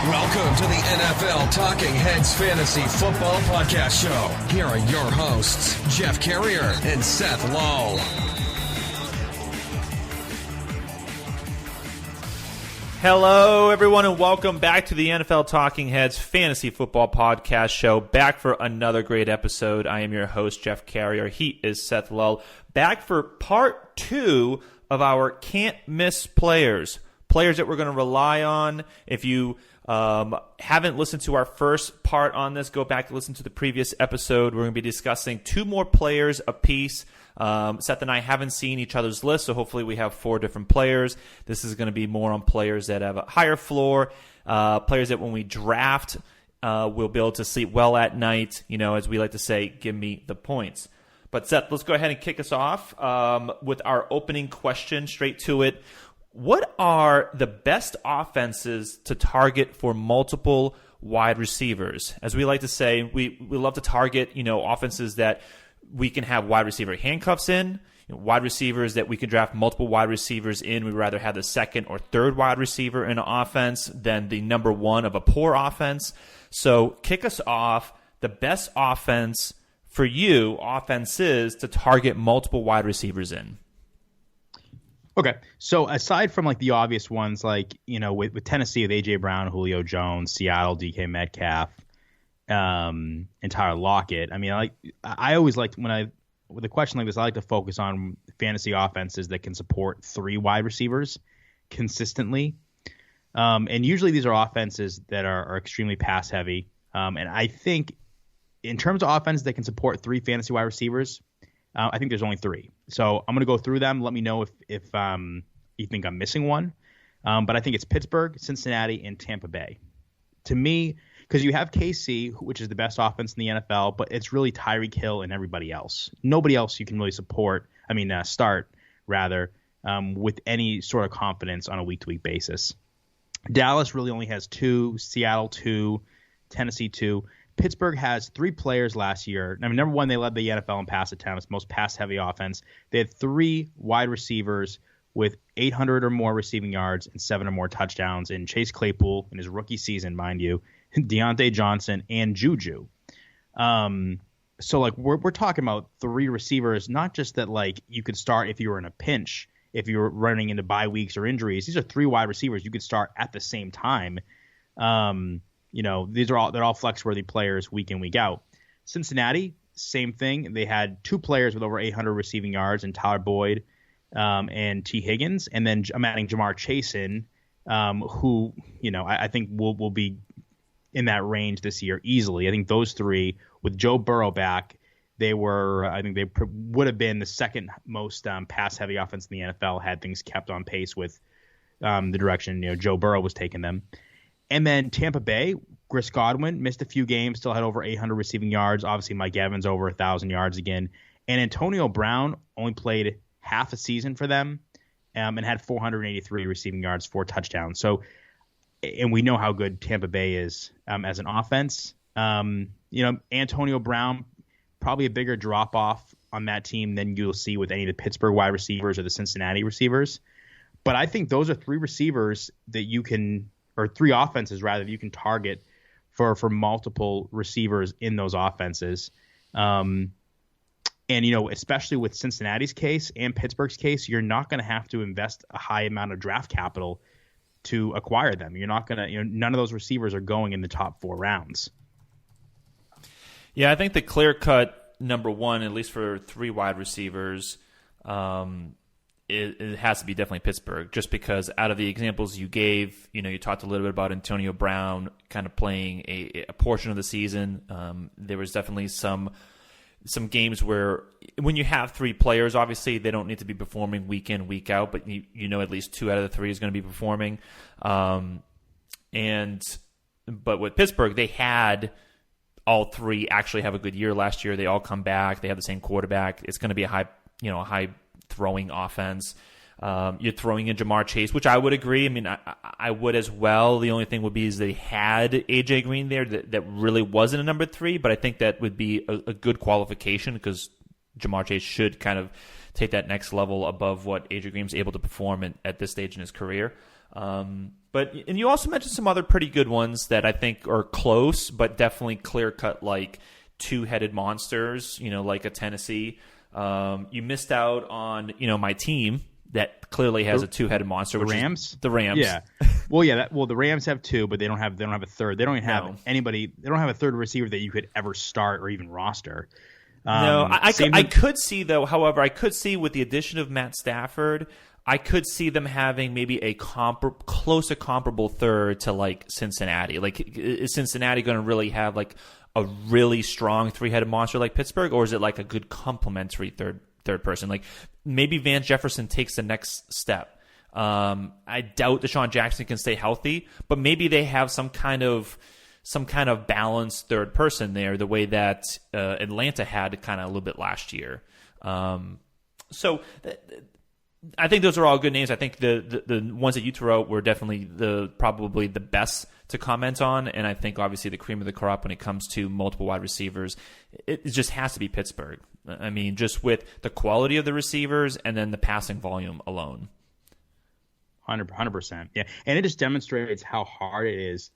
Welcome to the NFL Talking Heads Fantasy Football Podcast Show. Here are your hosts, Jeff Carrier and Seth Lull. Hello, everyone, and welcome back to the NFL Talking Heads Fantasy Football Podcast Show. Back for another great episode. I am your host, Jeff Carrier. He is Seth Lull. Back for part 2 of our can't miss players. Players that we're going to rely on. If you haven't listened to our first part on this, go back and listen to the previous episode. We're going to be discussing 2 more players apiece. Seth and I haven't seen each other's list, so hopefully we have 4 different players. This is going to be more on players that have a higher floor, players that when we draft, we'll be able to sleep well at night. You know, as we like to say, give me the points. But Seth, let's go ahead and kick us off with our opening question, straight to it. What are the best offenses to target for multiple wide receivers? As we like to say, we love to target, offenses that we can have wide receiver handcuffs in, wide receivers that we can draft multiple wide receivers in. We'd rather have the second or third wide receiver in an offense than the number one of a poor offense. So kick us off. The best offense for you, offenses to target multiple wide receivers in. Okay, so aside from like the obvious ones, like with Tennessee with AJ Brown, Julio Jones, Seattle DK Metcalf, and Tyler Lockett. I mean, I always liked with a question like this, I like to focus on fantasy offenses that can support 3 wide receivers consistently, and usually these are offenses that are extremely pass heavy. And I think in terms of offenses that can support 3 fantasy wide receivers, I think there's only 3. So I'm going to go through them. Let me know if you think I'm missing one. But I think it's Pittsburgh, Cincinnati, and Tampa Bay. To me, because you have KC, which is the best offense in the NFL, but it's really Tyreek Hill and everybody else. Nobody else you can really start with any sort of confidence on a week-to-week basis. Dallas really only has 2, Seattle 2, Tennessee 2. Pittsburgh has 3 players last year. I mean, number one, they led the NFL in pass attempts, most pass-heavy offense. They had 3 wide receivers with 800 or more receiving yards and 7 or more touchdowns in Chase Claypool in his rookie season, mind you, Deontay Johnson, and Juju. So, we're talking about 3 receivers, not just that, you could start if you were in a pinch, if you were running into bye weeks or injuries. These are 3 wide receivers you could start at the same time. They're all flex-worthy players week in, week out. Cincinnati, same thing. They had 2 players with over 800 receiving yards in Tyler Boyd and T. Higgins. And then I'm adding Jamar Chase in, who, I think will be in that range this year easily. I think those 3, with Joe Burrow back, they would have been the second most pass-heavy offense in the NFL had things kept on pace with the direction Joe Burrow was taking them. And then Tampa Bay, Chris Godwin missed a few games, still had over 800 receiving yards. Obviously, Mike Evans over 1,000 yards again. And Antonio Brown only played half a season for them and had 483 receiving yards, 4 touchdowns. So, and we know how good Tampa Bay is as an offense. Antonio Brown, probably a bigger drop-off on that team than you'll see with any of the Pittsburgh wide receivers or the Cincinnati receivers. But I think those are 3 receivers that you can – or 3 offenses, rather, you can target for multiple receivers in those offenses. And, especially with Cincinnati's case and Pittsburgh's case, you're not going to have to invest a high amount of draft capital to acquire them. You're not going to, none of those receivers are going in the top 4 rounds. Yeah, I think the clear-cut number one, at least for 3 wide receivers, it has to be definitely Pittsburgh, just because out of the examples you gave, you talked a little bit about Antonio Brown kind of playing a portion of the season. There was definitely some games where when you have 3 players, obviously they don't need to be performing week in, week out, but at least 2 out of the 3 is going to be performing. But with Pittsburgh, they had all 3 actually have a good year last year. They all come back. They have the same quarterback. It's going to be a high throwing offense. You're throwing in Jamar Chase, which I would agree. I mean, I would as well. The only thing would be is they had AJ Green there that really wasn't a number 3, but I think that would be a good qualification because Jamar Chase should kind of take that next level above what AJ Green's able to perform at this stage in his career. And you also mentioned some other pretty good ones that I think are close, but definitely clear cut, like two-headed monsters, like a Tennessee. You missed out on, my team that clearly has a two-headed monster. The Rams? The Rams. Yeah. Well, yeah. The Rams have two, but they don't have a third. They don't even have anybody. They don't have a third receiver that you could ever start or even roster. No, I could see, though, however, I could see with the addition of Matt Stafford, I could see them having maybe a close to comparable third to, like, Cincinnati. Like, is Cincinnati going to really have, like, a really strong three-headed monster like Pittsburgh, or is it, like, a good complementary third person? Like, maybe Van Jefferson takes the next step. I doubt Deshaun Jackson can stay healthy, but maybe they have some kind of balanced third person there, the way that Atlanta had kind of a little bit last year. So I think those are all good names. I think the ones that you throw out were definitely probably the best to comment on, and I think obviously the cream of the crop when it comes to multiple wide receivers, it just has to be Pittsburgh. I mean, just with the quality of the receivers and then the passing volume alone. 100%. Yeah, and it just demonstrates how hard it is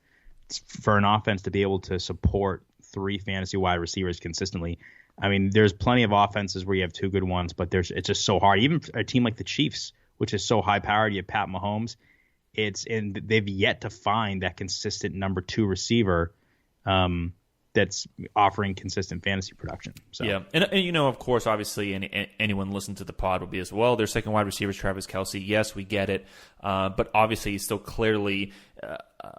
for an offense to be able to support three fantasy wide receivers consistently. I mean, there's plenty of offenses where you have two good ones, but it's just so hard. Even a team like the Chiefs, which is so high powered, you have Pat Mahomes. And they've yet to find that consistent number two receiver that's offering consistent fantasy production. So. Yeah, and of course, obviously, anyone listening to the pod will be as well. Their second wide receiver is Travis Kelce. Yes, we get it, but obviously, he's still clearly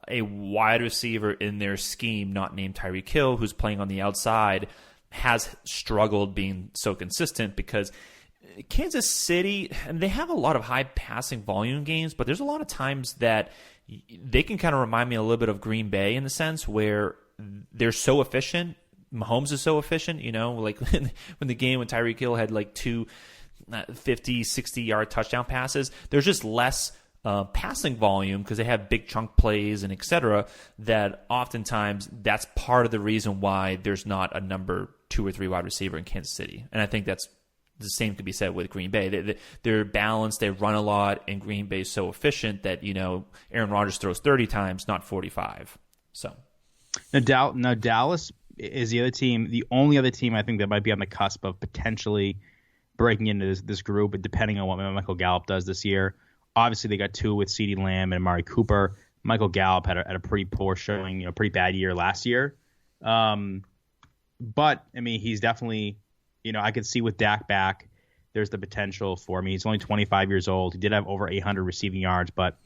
a wide receiver in their scheme, not named Tyreek Hill, who's playing on the outside, has struggled being so consistent because Kansas City, and they have a lot of high passing volume games, but there's a lot of times that they can kind of remind me a little bit of Green Bay in the sense where they're so efficient. Mahomes is so efficient, like when the game when Tyreek Hill had like two 50, 60-yard touchdown passes, there's just less passing volume because they have big chunk plays and et cetera, that oftentimes that's part of the reason why there's not a number 2 or 3 wide receiver in Kansas City. And I think that's the same could be said with Green Bay. They're balanced, they run a lot, and Green Bay is so efficient that, Aaron Rodgers throws 30 times, not 45. So now Dallas is the only other team I think that might be on the cusp of potentially breaking into this group, but depending on what Michael Gallup does this year. Obviously, they got 2 with CeeDee Lamb and Amari Cooper. Michael Gallup had a pretty poor showing, pretty bad year last year. But, I mean, he's definitely, I could see with Dak back, there's the potential for me. He's only 25 years old. He did have over 800 receiving yards, but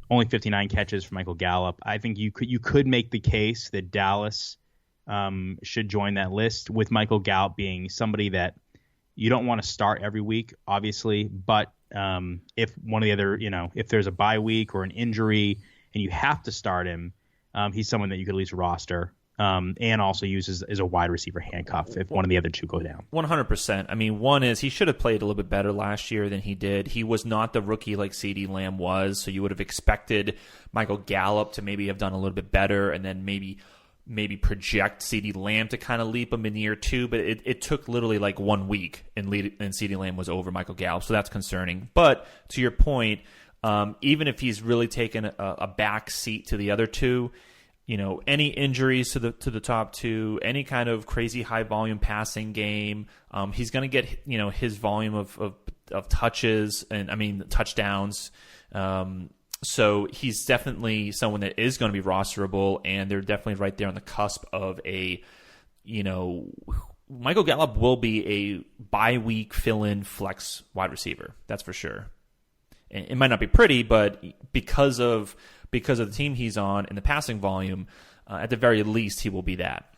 only 59 catches for Michael Gallup. I think you could make the case that Dallas should join that list, with Michael Gallup being somebody that you don't want to start every week, obviously, but if one of the other, if there's a bye week or an injury and you have to start him, he's someone that you could at least roster and also use as a wide receiver handcuff if one of the other two go down. 100%. I mean, one is he should have played a little bit better last year than he did. He was not the rookie like CeeDee Lamb was, so you would have expected Michael Gallup to maybe have done a little bit better and then maybe project CeeDee Lamb to kind of leap him in year 2, but it took literally like 1 week and CeeDee Lamb was over Michael Gallup, so that's concerning. But to your point, even if he's really taken a back seat to the other two, any injuries to the top 2, any kind of crazy high volume passing game, he's going to get his volume of touches and touchdowns. So he's definitely someone that is going to be rosterable, and they're definitely right there on the cusp of Michael Gallup will be a bye-week fill-in flex wide receiver. That's for sure. And it might not be pretty, but because of the team he's on and the passing volume, at the very least, he will be that.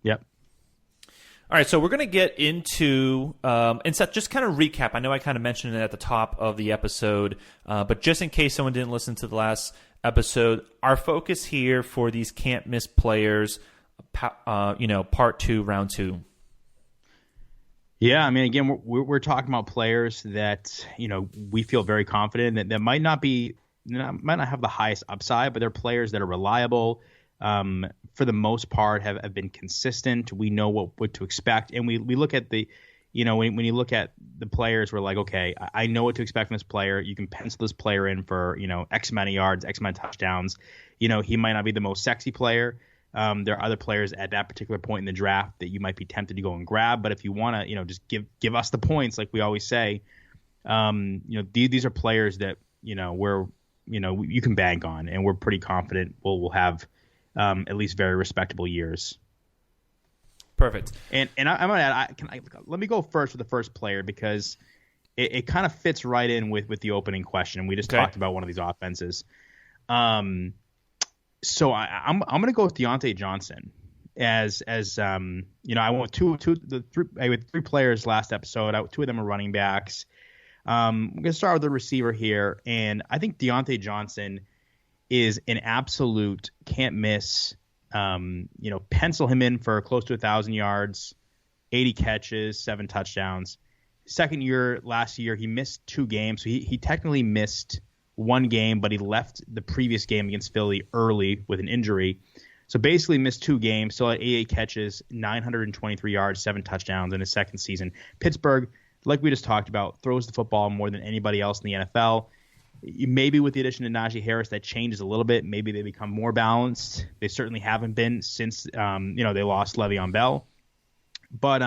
Yep. All right, so we're going to get into, and Seth, just kind of recap. I know I kind of mentioned it at the top of the episode, but just in case someone didn't listen to the last episode, our focus here for these can't-miss players, part 2, round 2. Yeah, I mean, again, we're talking about players that, we feel very confident that might not have the highest upside, but they're players that are reliable, for the most part have been consistent. We know what to expect, and we look at the when you look at the players, we're like, okay, I know what to expect from this player. You can pencil this player in for, X amount of yards, X amount of touchdowns. He might not be the most sexy player. There are other players at that particular point in the draft that you might be tempted to go and grab. But if you want to, just give us the points, like we always say, these are players that, you can bank on, and we're pretty confident we'll have at least very respectable years. Perfect. And I'm gonna add, let me go first with the first player, because it kind of fits right in with the opening question. We just talked about one of these offenses. So I'm gonna go with Deontay Johnson as I went with three players last episode. Two of them are running backs. I'm gonna start with the receiver here, and I think Deontay Johnson is an absolute can't miss. Pencil him in for close to 1,000 yards, 80 catches, 7 touchdowns. Second year, last year, he missed 2 games. So he technically missed 1 game, but he left the previous game against Philly early with an injury. So basically missed 2 games, still had 88 catches, 923 yards, 7 touchdowns in his second season. Pittsburgh, like we just talked about, throws the football more than anybody else in the NFL. Maybe with the addition of Najee Harris, that changes a little bit. Maybe they become more balanced. They certainly haven't been since they lost Le'Veon Bell. But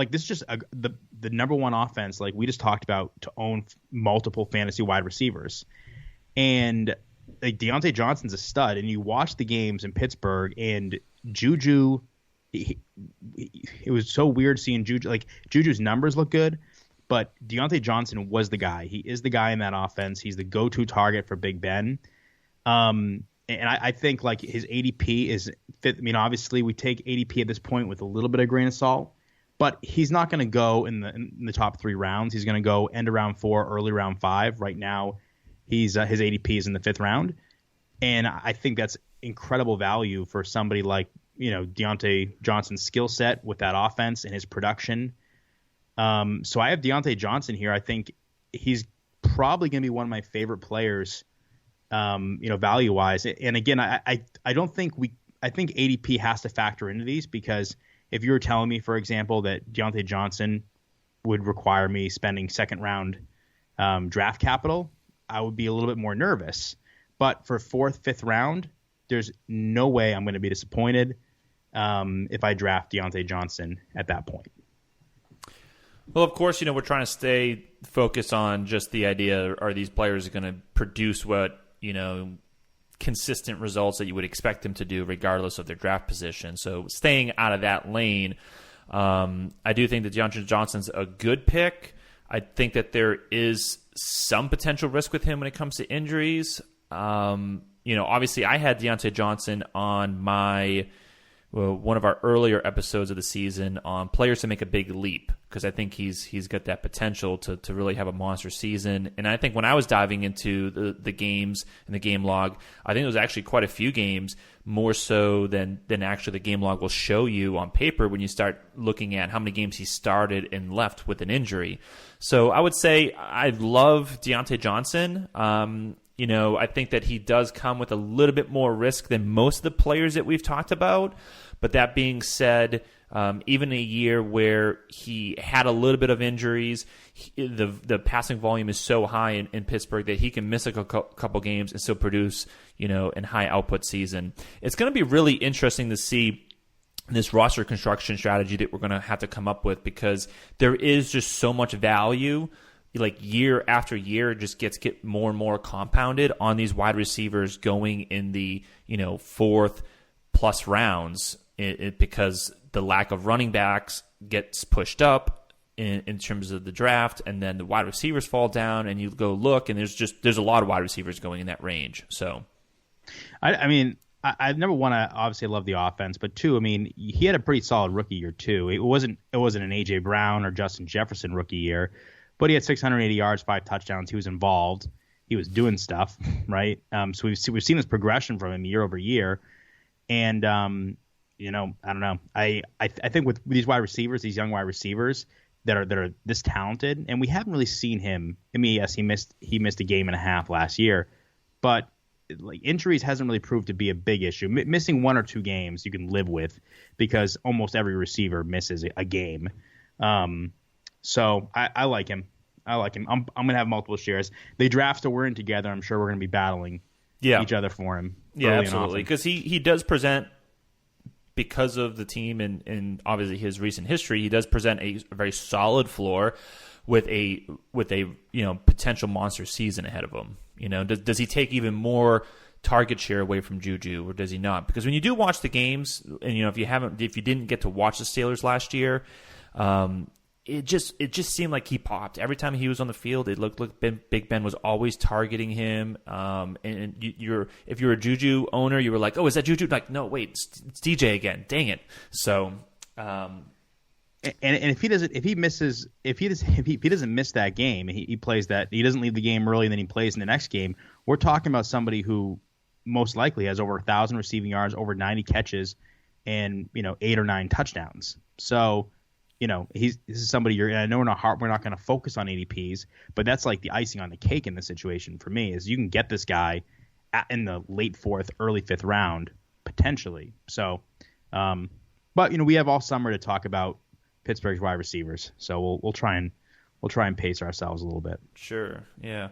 this is just the number one offense, like we just talked about, to own multiple fantasy wide receivers. And like Deontay Johnson's a stud. And you watch the games in Pittsburgh, and Juju, it was so weird seeing Juju. Like Juju's numbers look good, but Deontay Johnson was the guy. He is the guy in that offense. He's the go-to target for Big Ben. And I think like his ADP is fit. I mean, obviously we take ADP at this point with a little bit of grain of salt, but he's not going to go in the top 3 rounds. He's going to go end of round 4, early round 5. Right now, his ADP is in the 5th round, and I think that's incredible value for somebody like Deontay Johnson's skill set with that offense and his production. So I have Deontay Johnson here. I think he's probably going to be one of my favorite players, value wise. And again, I don't think I think ADP has to factor into these, because if you were telling me, for example, that Deontay Johnson would require me spending 2nd round draft capital, I would be a little bit more nervous. But for 4th, 5th round, there's no way I'm going to be disappointed if I draft Deontay Johnson at that point. Well, of course, we're trying to stay focused on just the idea, are these players going to produce what, consistent results that you would expect them to do regardless of their draft position. So staying out of that lane, I do think that Deontay Johnson's a good pick. I think that there is some potential risk with him when it comes to injuries. Obviously I had Deontay Johnson on one of our earlier episodes of the season on players to make a big leap, because I think he's got that potential to really have a monster season. And I think when I was diving into the games and the game log, I think there was actually quite a few games, more so than actually the game log will show you on paper when you start looking at how many games he started and left with an injury. So I would say I love Deontay Johnson. I think that he does come with a little bit more risk than most of the players that we've talked about. But that being said, even a year where he had a little bit of injuries, the passing volume is so high in Pittsburgh that he can miss a couple games and still produce, a high output season. It's going to be really interesting to see this roster construction strategy that we're going to have to come up with, because there is just so much value. Like year after year, it just gets more and more compounded on these wide receivers going in the 4th plus rounds, because the lack of running backs gets pushed up in terms of the draft, and then the wide receivers fall down, and you go look, and there's a lot of wide receivers going in that range. So, I number one, I obviously love the offense, but 2, he had a pretty solid rookie year too. It wasn't an AJ Brown or Justin Jefferson rookie year. But he had 680 yards, 5 touchdowns. He was involved. He was doing stuff, right? So we've seen this progression from him year over year. And, I don't know. I think with these wide receivers, these young wide receivers that are this talented, and we haven't really seen him. Yes, he missed a game and a half last year. But like injuries hasn't really proved to be a big issue. Missing 1 or 2 games you can live with, because almost every receiver misses a game. So I like him. I'm going to have multiple shares. They draft, so we're in together. I'm sure we're going to be battling each other for him. Yeah, absolutely. Because he does present, because of the team and obviously his recent history, he does present a very solid floor with a potential monster season ahead of him. Does he take even more target share away from Juju, or does he not? Because when you do watch the games, and if you didn't get to watch the Steelers last year, it just seemed like he popped every time he was on the field. It looked like Big Ben was always targeting him. And if you're a Juju owner, you were like, "Oh, is that Juju?" Like, no, wait, it's DJ again. Dang it! So, and if he doesn't miss that game, he plays that, he doesn't leave the game early and then he plays in the next game. We're talking about somebody who most likely has over 1,000 receiving yards, over 90 catches, and 8 or 9 touchdowns. So. This is somebody I know we're not going to focus on ADPs, but that's like the icing on the cake in this situation for me, is you can get this guy in the late 4th, early 5th round potentially. So, but we have all summer to talk about Pittsburgh's wide receivers, so we'll try and pace ourselves a little bit. Sure, yeah.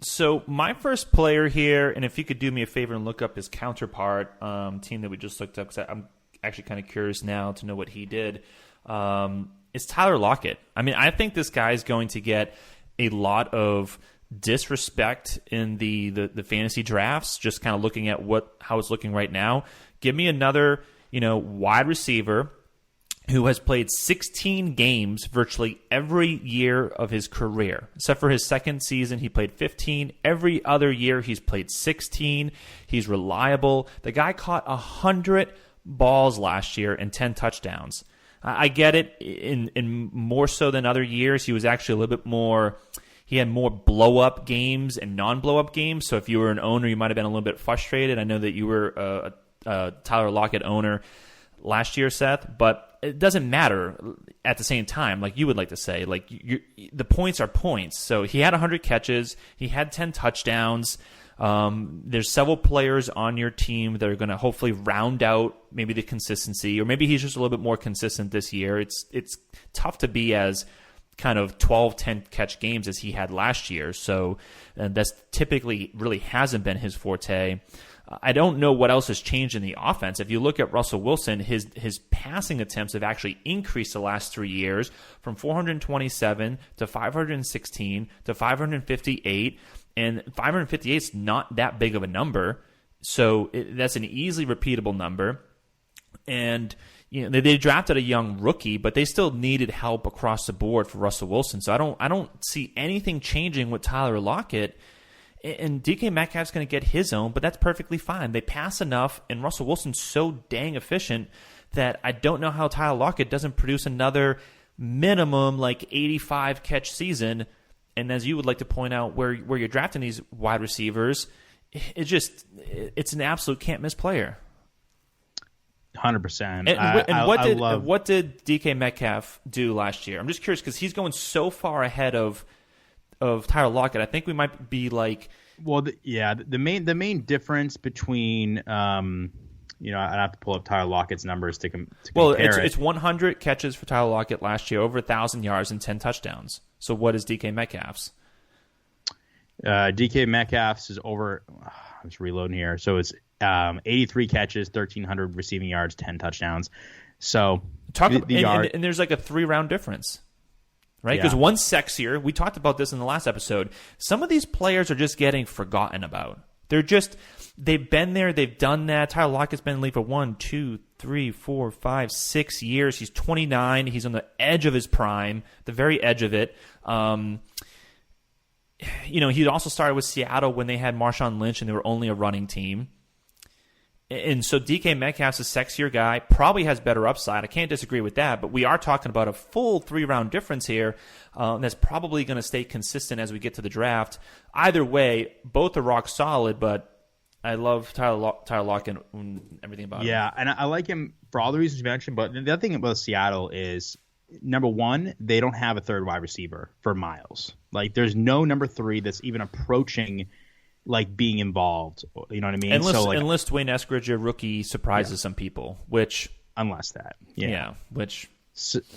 So my first player here, and if you could do me a favor and look up his counterpart team that we just looked up, because I'm actually kind of curious now to know what he did. It's Tyler Lockett. I mean, I think this guy is going to get a lot of disrespect in the fantasy drafts, just kind of looking at how it's looking right now. Give me another, wide receiver who has played 16 games virtually every year of his career. Except for his second season, he played 15. Every other year, he's played 16. He's reliable. The guy caught 100 balls last year and 10 touchdowns. I get it. In more so than other years, he was actually a little bit more. He had more blow-up games and non-blow-up games. So if you were an owner, you might have been a little bit frustrated. I know that you were a Tyler Lockett owner last year, Seth, but it doesn't matter at the same time. Like you would like to say, like the points are points. So he had 100 catches. He had 10 touchdowns. There's several players on your team that are going to hopefully round out maybe the consistency, or maybe he's just a little bit more consistent this year. It's tough to be as kind of 12, 10 catch games as he had last year. So that's typically really hasn't been his forte. I don't know what else has changed in the offense. If you look at Russell Wilson, his passing attempts have actually increased the last 3 years from 427 to 516 to 558. And 558 is not that big of a number, so that's an easily repeatable number. And they drafted a young rookie, but they still needed help across the board for Russell Wilson. So I don't see anything changing with Tyler Lockett. And DK Metcalf's going to get his own, but that's perfectly fine. They pass enough, and Russell Wilson's so dang efficient that I don't know how Tyler Lockett doesn't produce another minimum like 85 catch season. And as you would like to point out, where you're drafting these wide receivers, it's an absolute can't miss player. 100%. What did DK Metcalf do last year? I'm just curious because he's going so far ahead of Tyler Lockett. I think we might be like. Well, the main difference between I'd have to pull up Tyler Lockett's numbers to compare it's 100 catches for Tyler Lockett last year, over 1,000 yards and 10 touchdowns. So what is DK Metcalf's? DK Metcalf's is over. I'm just reloading here. So it's 83 catches, 1,300 receiving yards, 10 touchdowns. So and there's like a 3-round difference, right? Because one's sexier. We talked about this in the last episode. Some of these players are just getting forgotten about. They've been there, they've done that. Tyler Lockett's been in the league for 1, 2, 3, 4, 5, 6 years. He's 29. He's on the edge of his prime, the very edge of it. He also started with Seattle when they had Marshawn Lynch and they were only a running team. And so DK Metcalf's a sexier guy, probably has better upside. I can't disagree with that, but we are talking about a full 3-round difference here that's probably going to stay consistent as we get to the draft. Either way, both are rock solid, but I love Tyler Lockett and everything about him. Yeah, and I like him for all the reasons you mentioned, but the other thing about Seattle is, number one, they don't have a third wide receiver for Miles. Like, there's no number 3 that's even approaching like being involved, you know what I mean? Unless Dwayne Eskridge, a rookie, surprises some people, which unless that, which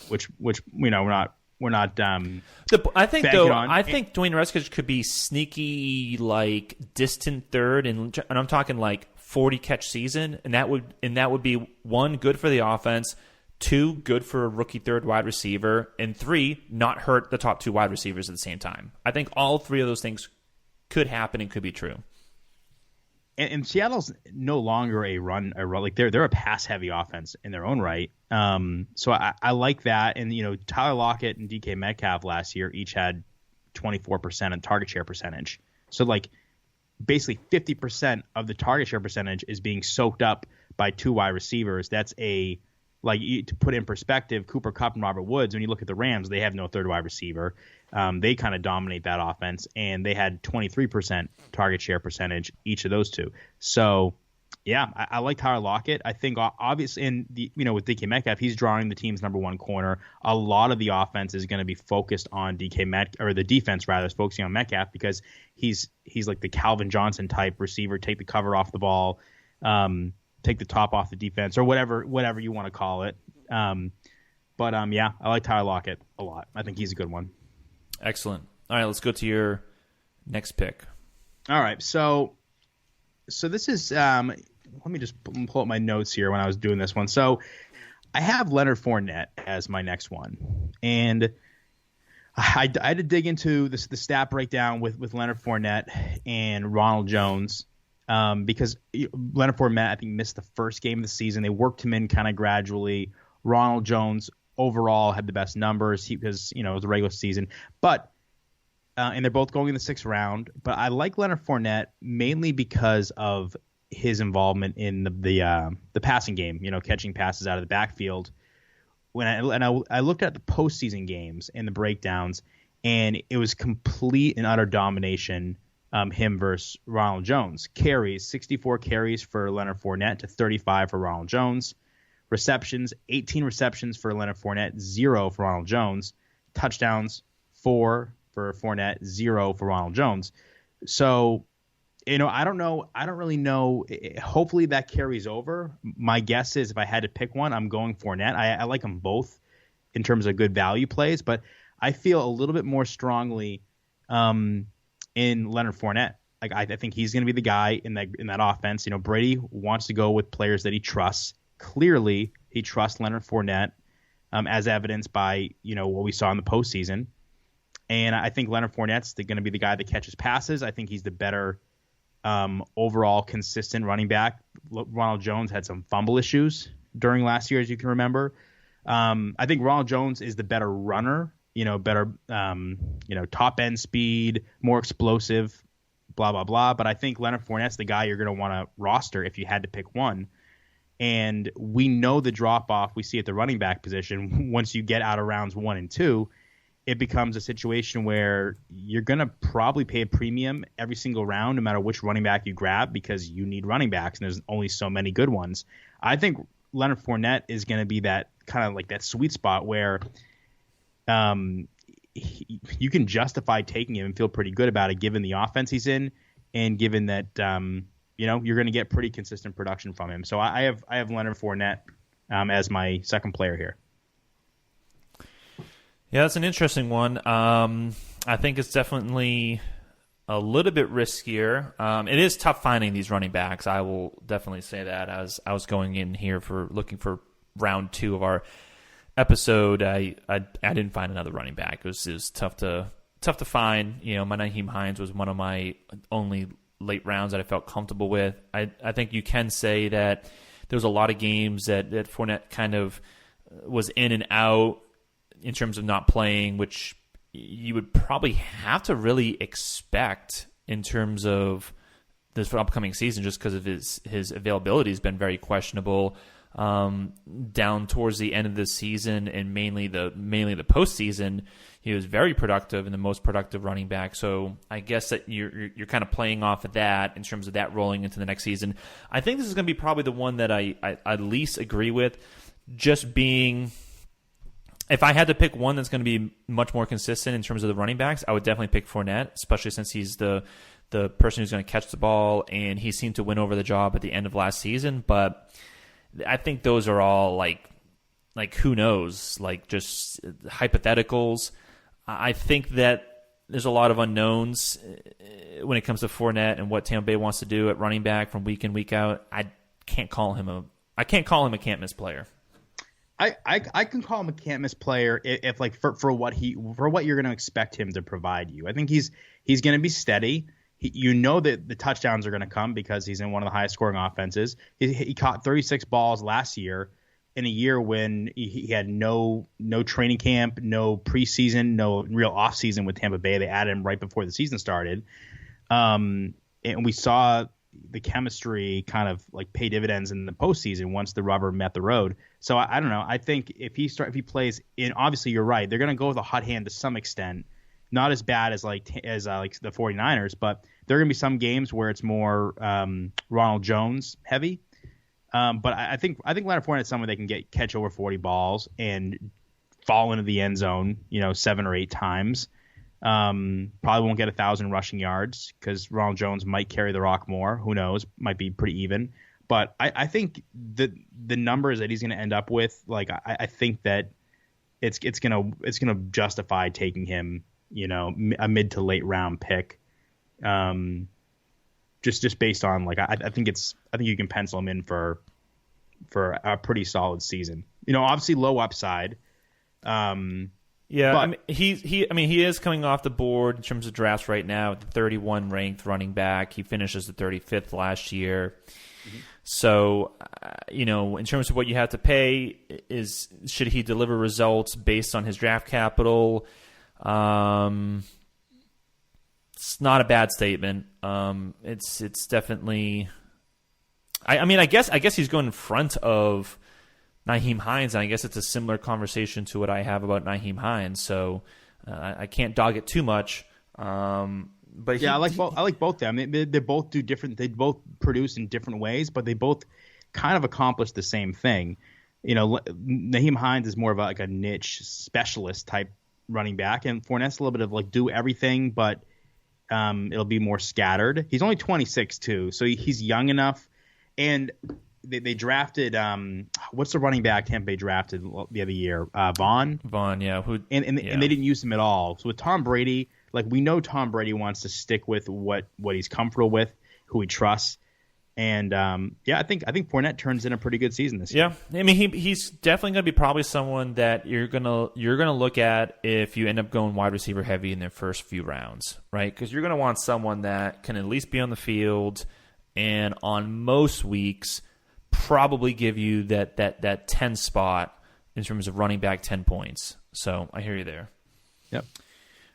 which we're not. I think Dwayne Haskins could be sneaky, like distant third, and I'm talking like 40 catch season, and that would be 1, good for the offense, 2, good for a rookie third wide receiver, and 3, not hurt the top 2 wide receivers at the same time. I think all 3 of those things could happen and could be true. And Seattle's no longer a run like they're a pass heavy offense in their own right. So I like that. And Tyler Lockett and DK Metcalf last year each had 24% in target share percentage. So like basically 50% of the target share percentage is being soaked up by 2 wide receivers. That's to put in perspective, Cooper Kupp and Robert Woods, when you look at the Rams, they have no third wide receiver. They kind of dominate that offense, and they had 23% target share percentage, each of those 2. So, yeah, I like Tyler Lockett. I think obviously, with DK Metcalf, he's drawing the team's number 1 corner. A lot of the offense is going to be focused on the defense rather is focusing on Metcalf because he's like the Calvin Johnson type receiver, take the cover off the ball, take the top off the defense, or whatever you want to call it. Yeah, I like Tyler Lockett a lot. I think he's a good one. Excellent. All right, let's go to your next pick. All right, so this is let me just pull up my notes here when I was doing this one. So I have Leonard Fournette as my next one, and I had to dig into the stat breakdown with Leonard Fournette and Ronald Jones. Because Leonard Fournette, I think, missed the first game of the season. They worked him in kind of gradually. Ronald Jones overall had the best numbers because it was a regular season. But and they're both going in the 6th round. But I like Leonard Fournette mainly because of his involvement in the passing game. Catching passes out of the backfield. I looked at the postseason games and the breakdowns, and it was complete and utter domination. Him versus Ronald Jones. Carries, 64 carries for Leonard Fournette to 35 for Ronald Jones. Receptions, 18 receptions for Leonard Fournette, 0 for Ronald Jones. Touchdowns, 4 for Fournette, 0 for Ronald Jones. So, I don't know. I don't really know. Hopefully that carries over. My guess is if I had to pick one, I'm going Fournette. I like them both in terms of good value plays, but I feel a little bit more strongly in Leonard Fournette. Like I think he's going to be the guy in that offense. Brady wants to go with players that he trusts. Clearly, he trusts Leonard Fournette, as evidenced by what we saw in the postseason. And I think Leonard Fournette's going to be the guy that catches passes. I think he's the better overall consistent running back. Ronald Jones had some fumble issues during last year, as you can remember. I think Ronald Jones is the better runner. Better, top end speed, more explosive, blah, blah, blah. But I think Leonard Fournette's the guy you're going to want to roster if you had to pick one. And we know the drop off we see at the running back position. Once you get out of rounds 1 and 2, it becomes a situation where you're going to probably pay a premium every single round, no matter which running back you grab, because you need running backs and there's only so many good ones. I think Leonard Fournette is going to be that kind of like that sweet spot where you can justify taking him and feel pretty good about it, given the offense he's in, and given that you're going to get pretty consistent production from him. So I have Leonard Fournette as my second player here. Yeah, that's an interesting one. I think it's definitely a little bit riskier. It is tough finding these running backs. I will definitely say that. As I was going in here looking for round 2 of our episode, I didn't find another running back. It was tough to find. My Nyheim Hines was one of my only late rounds that I felt comfortable with. I think you can say that there was a lot of games that Fournette kind of was in and out in terms of not playing, which you would probably have to really expect in terms of this upcoming season, just because of his availability has been very questionable. Down towards the end of the season and mainly the postseason, he was very productive and the most productive running back. So I guess that you're kind of playing off of that in terms of that rolling into the next season. I think this is going to be probably the one that I least agree with, just being, if I had to pick one that's going to be much more consistent in terms of the running backs, I would definitely pick Fournette, especially since he's the person who's going to catch the ball, and he seemed to win over the job at the end of last season. But I think those are all like like who knows, like just hypotheticals. I think that there's a lot of unknowns when it comes to Fournette and what Tampa Bay wants to do at running back from week in, week out. I can't call him a can't miss player. I can call him a can't miss player if like for what you're going to expect him to provide you. I think he's going to be steady. You know that the touchdowns are going to come because he's in one of the highest scoring offenses. He caught 36 balls last year in a year when he had no training camp, no preseason, no real offseason with Tampa Bay. They added him right before the season started. And we saw the chemistry kind of like pay dividends in the postseason once the rubber met the road. So I don't know. I think if he plays in, obviously you're right. They're going to go with a hot hand to some extent. Not as bad as like the 49ers, but there are going to be some games where it's more Ronald Jones heavy. But I think Leonard Fournette is someone they can catch over 40 balls and fall into the end zone, 7 or 8 times. Probably won't get 1,000 rushing yards because Ronald Jones might carry the rock more. Who knows? Might be pretty even. But I think the numbers that he's going to end up with, like I think that it's gonna justify taking him, a mid to late round pick. Just based on like I think you can pencil him in for a pretty solid season. Obviously low upside. Yeah, but he is coming off the board in terms of drafts right now at the 31 ranked running back. He finishes the 35th last year. Mm-hmm. So, in terms of what you have to pay, should he deliver results based on his draft capital? It's not a bad statement. It's definitely. I guess he's going in front of Nyheim Hines, and I guess it's a similar conversation to what I have about Nyheim Hines. So I can't dog it too much. But I like both of them. They both do different. They both produce in different ways, but they both kind of accomplish the same thing. Nyheim Hines is more of a niche specialist type running back, and Fournette's a little bit of like do everything, but it'll be more scattered. He's only 26 too, so he's young enough. And they drafted what's the running back Tampa Bay drafted the other year? Vaughn, yeah. And they didn't use him at all. So with Tom Brady, like we know Tom Brady wants to stick with what he's comfortable with, who he trusts. And I think Fournette turns in a pretty good season this year. Yeah, I mean he's definitely going to be probably someone that you're gonna look at if you end up going wide receiver heavy in their first few rounds, right? Because you're going to want someone that can at least be on the field, and on most weeks probably give you that 10 spot in terms of running back 10 points. So I hear you there. Yep.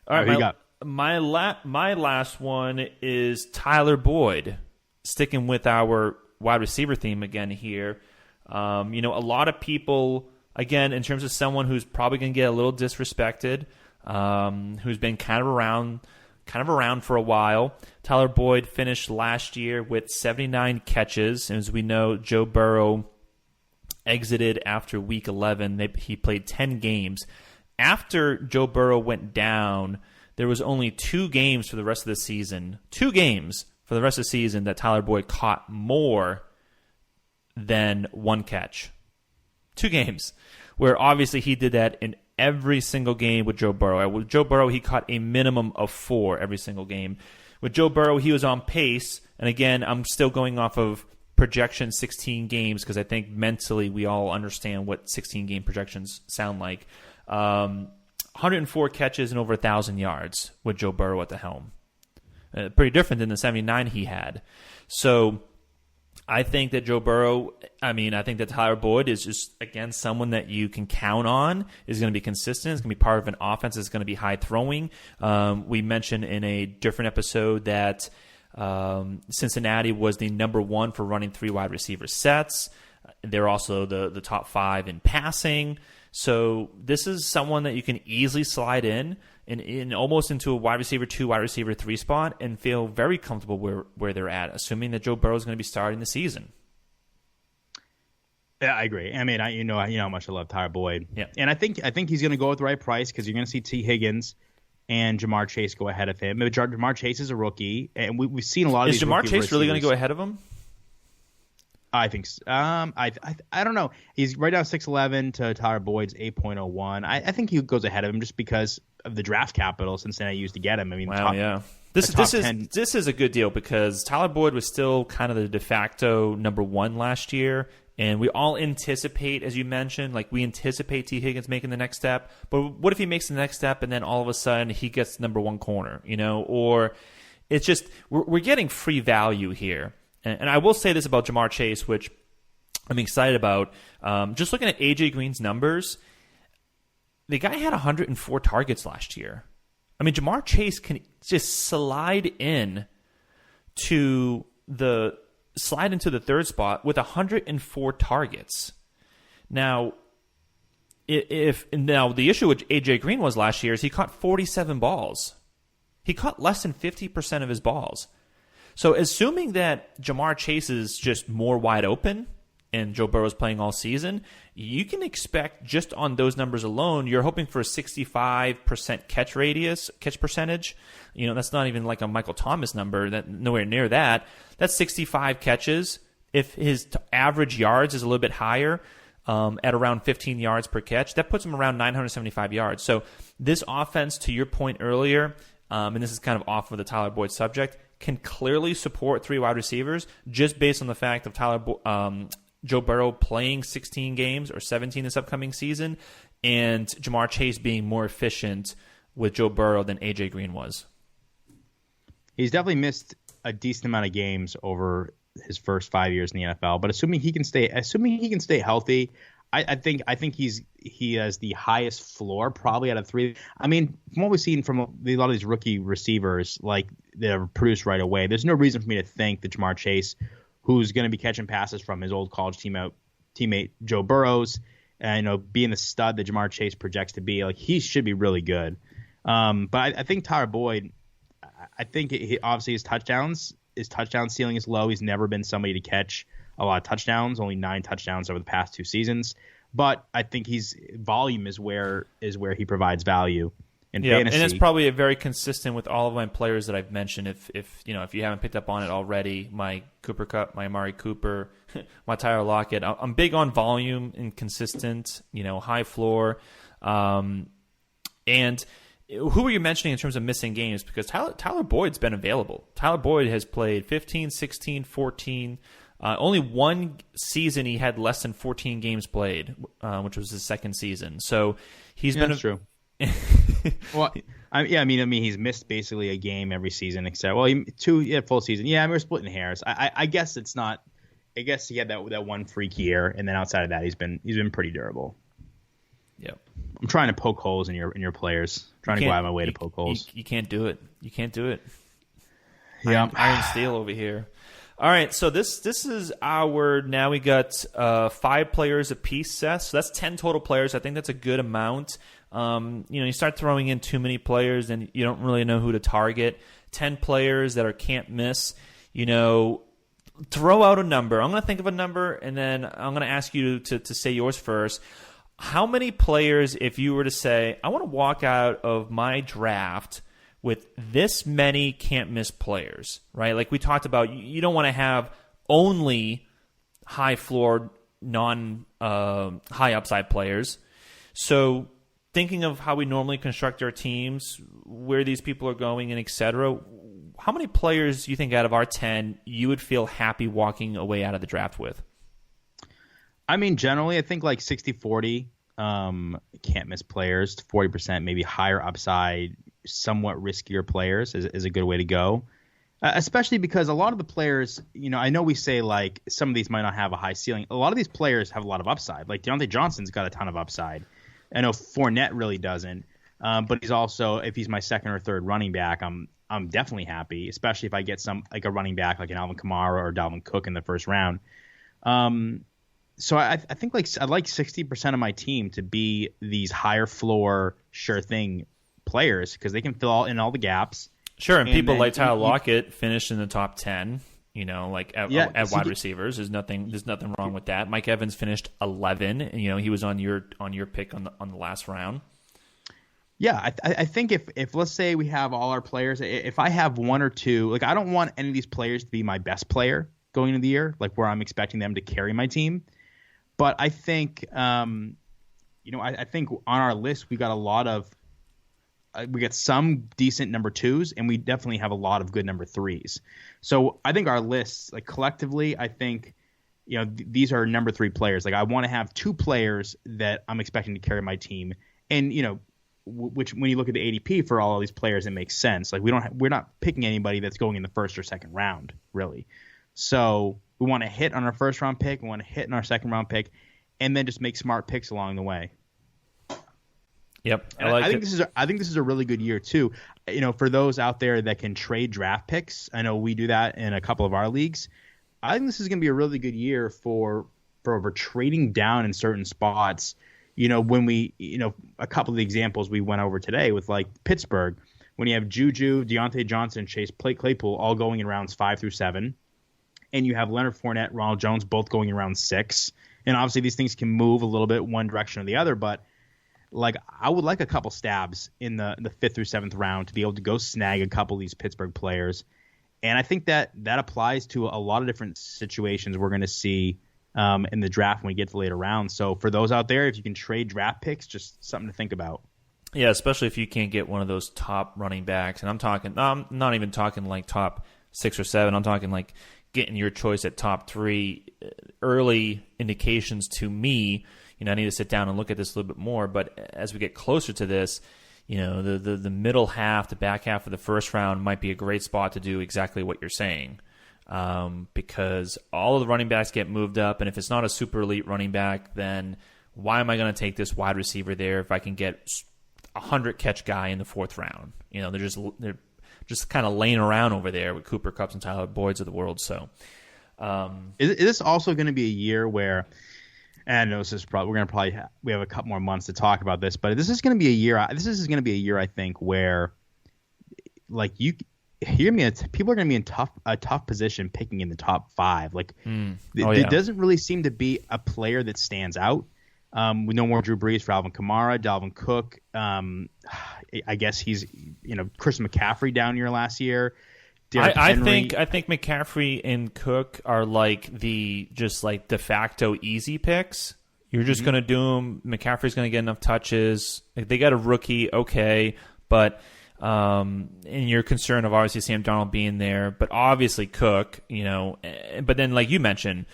All right, what you got? My last one is Tyler Boyd. Sticking with our wide receiver theme again here. A lot of people, again, in terms of someone who's probably going to get a little disrespected, who's been kind of around for a while. Tyler Boyd finished last year with 79 catches. And as we know, Joe Burrow exited after week 11. He played 10 games. After Joe Burrow went down, there was only 2 games for the rest of the season. 2 games for the rest of the season that Tyler Boyd caught more than 1 catch. 2 games. Where obviously he did that in every single game with Joe Burrow. With Joe Burrow, he caught a minimum of 4 every single game. With Joe Burrow, he was on pace. And again, I'm still going off of projection 16 games because I think mentally we all understand what 16-game projections sound like. 104 catches and over 1,000 yards with Joe Burrow at the helm. Pretty different than the 79 he had. So I think that I think that Tyler Boyd is just, again, someone that you can count on, is going to be consistent, is going to be part of an offense that's going to be high throwing. We mentioned in a different episode that Cincinnati was the number 1 for running 3 wide receiver sets. They're also the top 5 in passing. So this is someone that you can easily slide in almost into a wide receiver 2, wide receiver 3 spot and feel very comfortable where they're at, assuming that Joe Burrow is going to be starting the season. Yeah, I agree. I mean, you know how much I love Tyler Boyd. Yeah. And I think he's going to go at the right price because you're going to see T. Higgins and Jamar Chase go ahead of him. Jamar Chase is a rookie, and we've seen a lot of these. Is Jamar Chase really going to go ahead of him? I think I don't know. He's right now 6'11" to Tyler Boyd's 8.01. I think he goes ahead of him just because of the draft capital Cincinnati used to get him. I mean, This is a good deal because Tyler Boyd was still kind of the de facto number one last year, and we all anticipate, as you mentioned, like we anticipate T. Higgins making the next step. But what if he makes the next step and then all of a sudden he gets number one corner, Or it's just we're getting free value here. And I will say this about Ja'Marr Chase, which I'm excited about. Just looking at A.J. Green's numbers, the guy had 104 targets last year. I mean, Ja'Marr Chase can just slide into the third spot with 104 targets. Now, the issue with A.J. Green was last year is he caught 47 balls. He caught less than 50% of his balls. So assuming that Ja'Marr Chase is just more wide open and Joe Burrow's playing all season, you can expect just on those numbers alone, you're hoping for a 65% catch percentage. That's not even like a Michael Thomas number, that nowhere near that. That's 65 catches. If his average yards is a little bit higher, at around 15 yards per catch, that puts him around 975 yards. So this offense, to your point earlier, and this is kind of off of the Tyler Boyd subject, can clearly support three wide receivers just based on the fact of Joe Burrow playing 16 games or 17 this upcoming season and Ja'Marr Chase being more efficient with Joe Burrow than A.J. Green was. He's definitely missed a decent amount of games over his first 5 years in the NFL, but assuming he can stay healthy, I think he has the highest floor probably out of three. I mean, from what we've seen from a lot of these rookie receivers, like they're produced right away, there's no reason for me to think that Ja'Marr Chase, who's going to be catching passes from his old college teammate Joe Burrows, and being the stud that Ja'Marr Chase projects to be, like he should be really good. But I think Tyler Boyd, I think obviously his touchdown ceiling is low. He's never been somebody to catch a lot of touchdowns, only 9 touchdowns over the past 2 seasons. But I think volume is where he provides value in fantasy. And it's probably a very consistent with all of my players that I've mentioned. If you haven't picked up on it already, my Cooper Kupp, my Amari Cooper, my Tyler Lockett. I'm big on volume and consistent, high floor. And who were you mentioning in terms of missing games? Because Tyler Boyd's been available. Tyler Boyd has played 15, 16, 14. Only one season he had less than 14 games played, which was his second season. So he's been true. Well, I mean, he's missed basically a game every season except full season. Yeah, we're splitting hairs. I guess it's not. I guess he had that one freak year, and then outside of that, he's been pretty durable. Yep. I'm trying to poke holes in your players. Trying to go out of my way to poke holes. You can't do it. You can't do it. Yeah, Iron Steel over here. All right, so this is now we got 5 players apiece, Seth. So that's 10 total players. I think that's a good amount. You start throwing in too many players, and you don't really know who to target. 10 players that are can't miss. Throw out a number. I'm going to think of a number, and then I'm going to ask you to say yours first. How many players, if you were to say, I want to walk out of my draft with this many can't miss players, right? Like we talked about, you don't want to have only high floor, high upside players. So thinking of how we normally construct our teams, where these people are going, and et cetera, how many players do you think out of our 10 you would feel happy walking away out of the draft with? I mean, generally, I think like 60-40 can't miss players, 40% maybe higher upside, somewhat riskier players is a good way to go, especially because a lot of the players, I know we say like some of these might not have a high ceiling. A lot of these players have a lot of upside. Like Deontay Johnson's got a ton of upside. I know Fournette really doesn't, but he's also, if he's my second or third running back, I'm definitely happy, especially if I get like a running back like an Alvin Kamara or Dalvin Cook in the first round. So I think I'd like 60% of my team to be these higher floor, sure thing players because they can fill in all the gaps. Sure, and people like Tyler Lockett finished in the top 10. At wide receivers, there's nothing wrong with that. Mike Evans finished 11. And, he was on your pick on the last round. Yeah, I think if let's say we have all our players, if I have one or two, like I don't want any of these players to be my best player. going into the year, like where I'm expecting them to carry my team. But I think, I think on our list we got a lot of we got some decent number 2s, and we definitely have a lot of good number 3s. So I think our lists, like collectively, I think, these are number 3 players. Like I want to have 2 players that I'm expecting to carry my team, and which when you look at the ADP for all of these players, it makes sense. Like we're not picking anybody that's going in the first or second round, really. So we want to hit on our first round pick, we want to hit on our second round pick, and then just make smart picks along the way. Yep, I think this is a really good year too. For those out there that can trade draft picks, I know we do that in a couple of our leagues. I think this is going to be a really good year for trading down in certain spots. When we, a couple of the examples we went over today with like Pittsburgh, when you have Juju, Deontay Johnson, Chase Claypool all going in rounds 5 through 7, and you have Leonard Fournette, Ronald Jones both going in round 6, and obviously these things can move a little bit one direction or the other, but like I would like a couple stabs in the 5th through 7th round to be able to go snag a couple of these Pittsburgh players. And I think that applies to a lot of different situations we're going to see in the draft when we get to later rounds. So for those out there, if you can trade draft picks, just something to think about. Yeah, especially if you can't get one of those top running backs. And I'm not even talking like top 6 or 7. I'm talking like getting your choice at top 3. Early indications to me, I need to sit down and look at this a little bit more. But as we get closer to this, the middle half, the back half of the first round might be a great spot to do exactly what you're saying, because all of the running backs get moved up, and if it's not a super elite running back, then why am I going to take this wide receiver there if I can get a 100-catch guy in the 4th round? They're just kind of laying around over there with Cooper Kupps and Tyler Boyds of the world. So, is this also going to be a year where? And I know this is we have a couple more months to talk about this, but this is going to be a year. I think, where like people are going to be in a tough position picking in the top 5. Like there doesn't really seem to be a player that stands out. We know more Drew Brees for Alvin Kamara, Dalvin Cook. I guess he's Chris McCaffrey down year last year. I think McCaffrey and Cook are like the de facto easy picks. You're just going to do them. McCaffrey's going to get enough touches. If they got a rookie, okay, but and you're concerned of obviously Sam Darnold being there, but obviously Cook, But then, like you mentioned,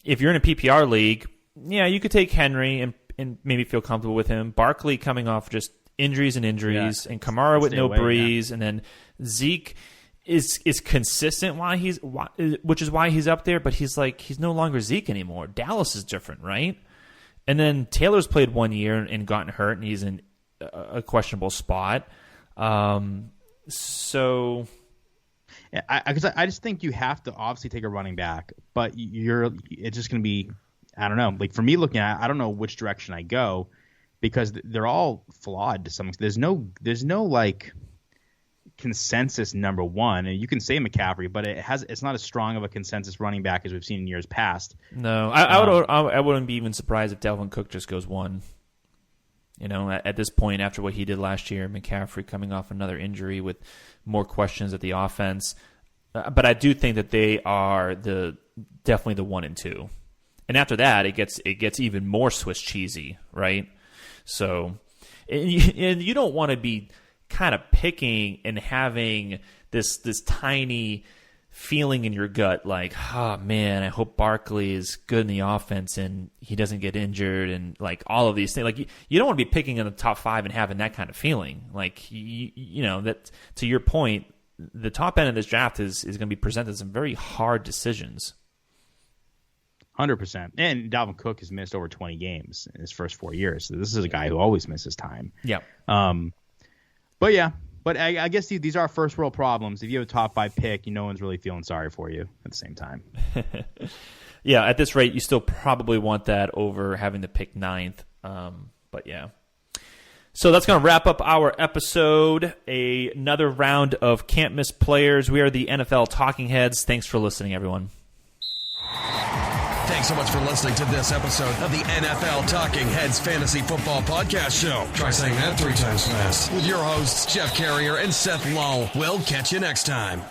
if you're in a PPR league, yeah, you could take Henry and maybe feel comfortable with him. Barkley coming off just injuries, and Kamara with no Breeze, and then Zeke is consistent which is why he's up there, but he's no longer Zeke anymore. Dallas is different, right? And then Taylor's played 1 year and gotten hurt, and he's in a questionable spot. So I just think you have to obviously take a running back, but it's just going to be, I don't know. Like for me looking at it, I don't know which direction I go, because they're all flawed to some extent. There's no like consensus number 1, and you can say McCaffrey, but it's not as strong of a consensus running back as we've seen in years past. No, I wouldn't be even surprised if Dalvin Cook just goes 1. At this point, after what he did last year, McCaffrey coming off another injury with more questions at the offense, but I do think that they are definitely the 1 and 2, and after that, it gets even more Swiss cheesy, right? So, and you don't want to be kind of picking and having this tiny feeling in your gut like, oh man, I hope Barkley is good in the offense and he doesn't get injured, and like all of these things. Like you don't want to be picking in the top 5 and having that kind of feeling. Like that, to your point, the top end of this draft is going to be presented some very hard decisions. 100%. And Dalvin Cook has missed over 20 games in his first 4 years. So this is a guy who always misses time. Yeah. But I guess these are first world problems. If you have a top 5 pick, no one's really feeling sorry for you at the same time. Yeah, at this rate, you still probably want that over having to pick 9th. But yeah. So that's going to wrap up our episode. Another round of can't miss players. We are the NFL Talking Heads. Thanks for listening, everyone. Thanks so much for listening to this episode of the NFL Talking Heads Fantasy Football Podcast Show. Try saying that 3 times fast. With your hosts, Jeff Carrier and Seth Lull. We'll catch you next time.